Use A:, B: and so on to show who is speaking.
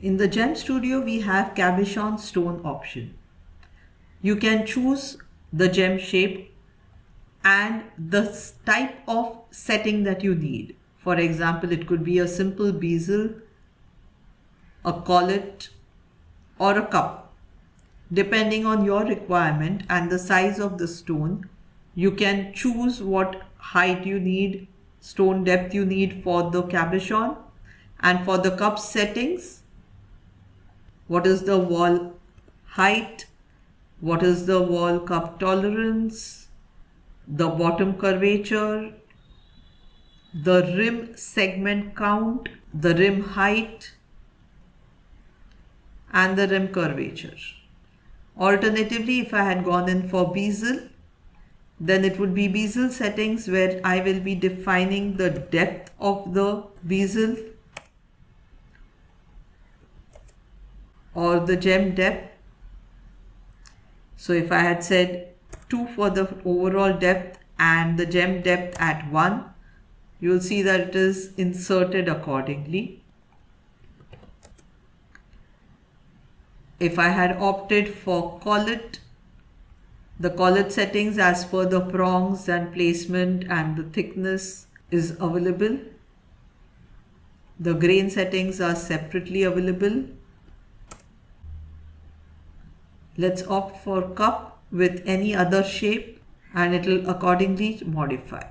A: In the Gem Studio, we have Cabochon stone option. You can choose the gem shape and the type of setting that you need. For example, it could be a simple bezel, a collet, or a cup. Depending on your requirement and the size of the stone, you can choose what height you need, stone depth you need for the cabochon, and for the cup settings, what is the wall height, what is the wall cup tolerance, the bottom curvature, the rim segment count, the rim height, and the rim curvature. Alternatively, if I had gone in for bezel, then it would be bezel settings where I will be defining the depth of the bezel or the gem depth. So if I had said 2 for the overall depth and the gem depth at 1, you will see that it is inserted accordingly. If I had opted for collet, the collet settings as per the prongs and placement and the thickness is available. The grain settings are separately available. Let's opt for cup with any other shape and it will accordingly modify.